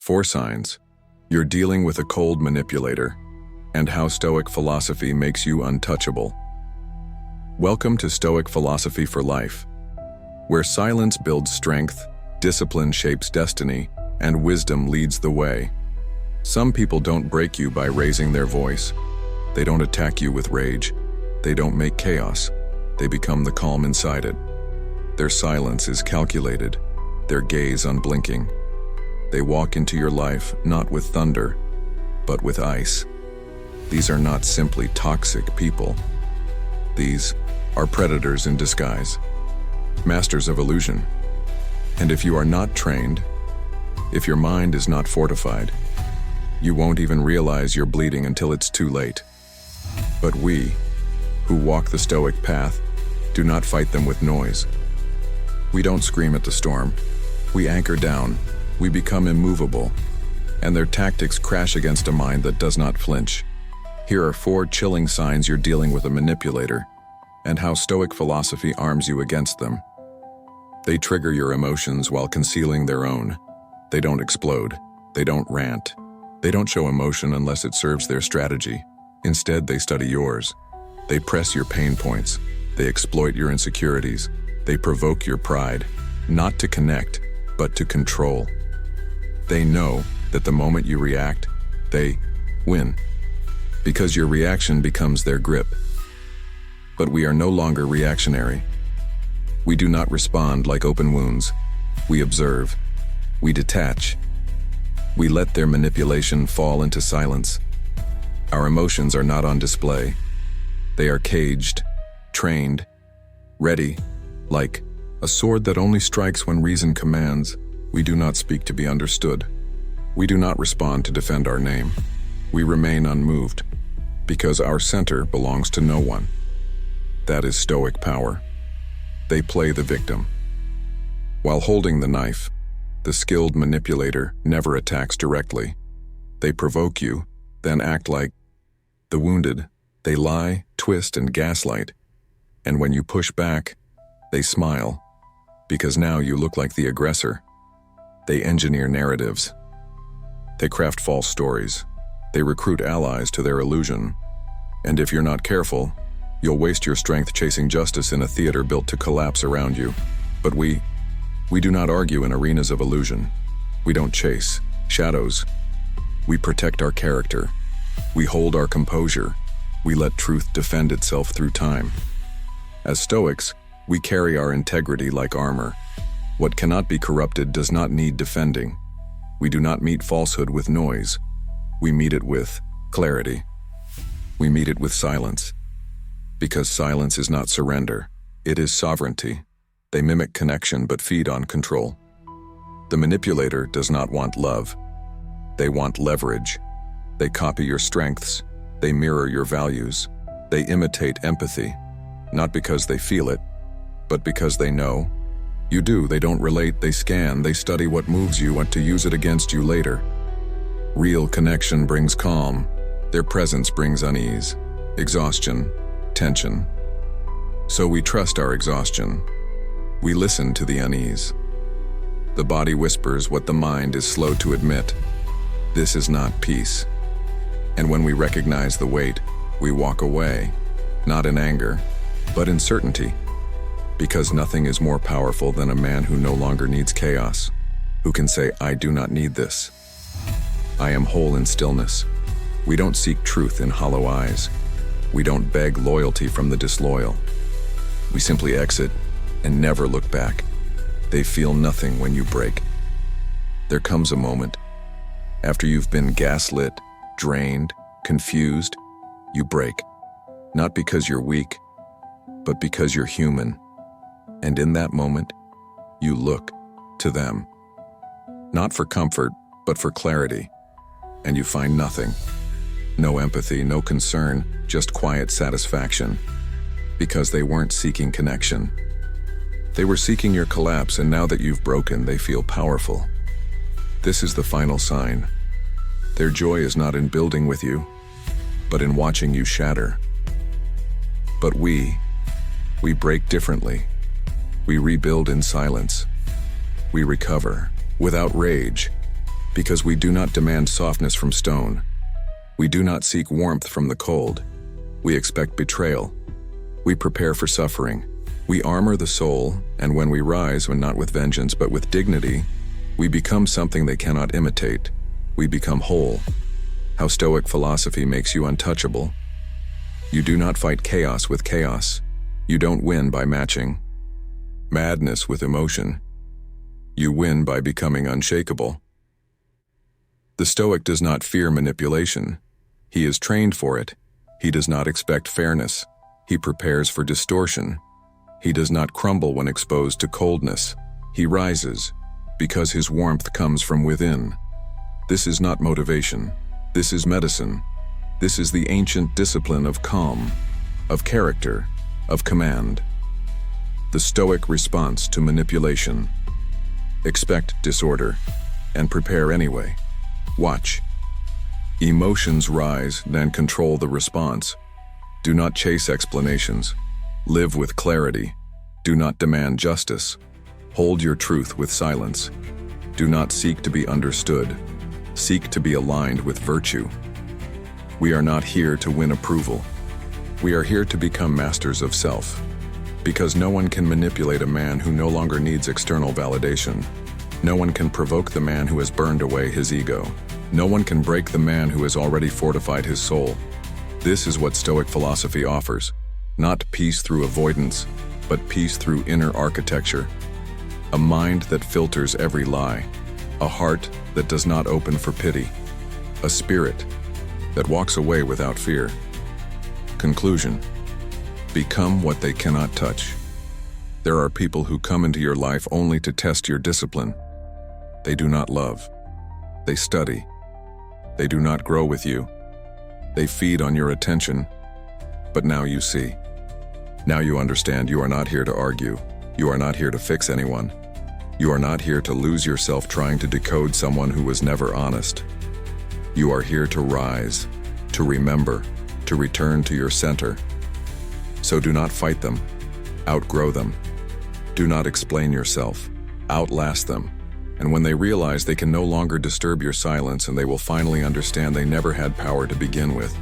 4 signs. You're dealing with a cold manipulator, and how Stoic philosophy makes you untouchable. Welcome to Stoic Philosophy for Life, where silence builds strength, discipline shapes destiny, and wisdom leads the way. Some people don't break you by raising their voice. They don't attack you with rage. They don't make chaos. They become the calm inside it. Their silence is calculated, their gaze unblinking. They walk into your life not with thunder, but with ice. These are not simply toxic people. These are predators in disguise, masters of illusion. And if you are not trained, if your mind is not fortified, you won't even realize you're bleeding until it's too late. But we, who walk the Stoic path, do not fight them with noise. We don't scream at the storm. We anchor down. We become immovable, and their tactics crash against a mind that does not flinch. Here are 4 chilling signs you're dealing with a manipulator, and how Stoic philosophy arms you against them. They trigger your emotions while concealing their own. They don't explode. They don't rant. They don't show emotion unless it serves their strategy. Instead, they study yours. They press your pain points. They exploit your insecurities. They provoke your pride, not to connect, but to control. They know that the moment you react, they win, because your reaction becomes their grip. But we are no longer reactionary. We do not respond like open wounds. We observe. We detach. We let their manipulation fall into silence. Our emotions are not on display. They are caged, trained, ready, like a sword that only strikes when reason commands. We do not speak to be understood. We do not respond to defend our name. We remain unmoved, because our center belongs to no one. That is Stoic power. They play the victim. While holding the knife, the skilled manipulator never attacks directly. They provoke you, then act like the wounded. They lie, twist, and gaslight. And when you push back, they smile, because now you look like the aggressor. They engineer narratives. They craft false stories. They recruit allies to their illusion. And if you're not careful, you'll waste your strength chasing justice in a theater built to collapse around you. But we do not argue in arenas of illusion. We don't chase shadows. We protect our character. We hold our composure. We let truth defend itself through time. As Stoics, we carry our integrity like armor. What cannot be corrupted does not need defending. We do not meet falsehood with noise. We meet it with clarity. We meet it with silence. Because silence is not surrender, it is sovereignty. They mimic connection but feed on control. The manipulator does not want love. They want leverage. They copy your strengths. They mirror your values. They imitate empathy, not because they feel it, but because they know. You do. They don't relate. They scan. They study what moves you and to use it against you later. Real connection brings calm. Their presence brings unease, exhaustion, tension. So we trust our exhaustion. We listen to the unease. The body whispers what the mind is slow to admit. This is not peace. And when we recognize the weight, we walk away, not in anger, but in certainty. Because nothing is more powerful than a man who no longer needs chaos, who can say, I do not need this. I am whole in stillness. We don't seek truth in hollow eyes. We don't beg loyalty from the disloyal. We simply exit and never look back. They feel nothing when you break. There comes a moment, after you've been gaslit, drained, confused, you break. Not because you're weak, but because you're human. And in that moment, you look to them. Not for comfort, but for clarity. And you find nothing. No empathy, no concern, just quiet satisfaction. Because they weren't seeking connection. They were seeking your collapse, and now that you've broken, they feel powerful. This is the final sign. Their joy is not in building with you, but in watching you shatter. But we break differently. We rebuild in silence. We recover without rage, Because we do not demand softness from stone. We do not seek warmth from the cold. We expect betrayal. We prepare for suffering. We armor the soul, and when we rise, when not with vengeance but with dignity, we become something they cannot imitate. We become whole. How Stoic philosophy makes you untouchable. You do not fight chaos with chaos. You don't win by matching madness with emotion. You win by becoming unshakable. The Stoic does not fear manipulation. He is trained for it. He does not expect fairness. He prepares for distortion. He does not crumble when exposed to coldness. He rises, because his warmth comes from within. This is not motivation. This is medicine. This is the ancient discipline of calm, of character, of command. The Stoic response to manipulation. Expect disorder, and prepare anyway. Watch. Emotions rise, then control the response. Do not chase explanations. Live with clarity. Do not demand justice. Hold your truth with silence. Do not seek to be understood. Seek to be aligned with virtue. We are not here to win approval. We are here to become masters of self. Because no one can manipulate a man who no longer needs external validation. No one can provoke the man who has burned away his ego. No one can break the man who has already fortified his soul. This is what Stoic philosophy offers. Not peace through avoidance, but peace through inner architecture. A mind that filters every lie. A heart that does not open for pity. A spirit that walks away without fear. Conclusion. Become what they cannot touch. There are people who come into your life only to test your discipline. They do not love. They study. They do not grow with you. They feed on your attention. But now you see. Now you understand you are not here to argue. You are not here to fix anyone. You are not here to lose yourself trying to decode someone who was never honest. You are here to rise, to remember, to return to your center. So do not fight them. Outgrow them. Do not explain yourself. Outlast them. And when they realize they can no longer disturb your silence, and they will finally understand they never had power to begin with.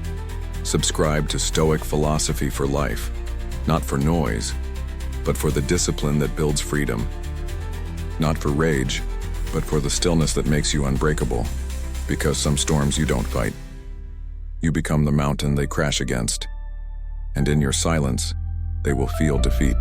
Subscribe to Stoic philosophy for life, not for noise, but for the discipline that builds freedom. Not for rage, but for the stillness that makes you unbreakable. Because some storms you don't fight. You become the mountain they crash against. And in your silence, they will feel defeat.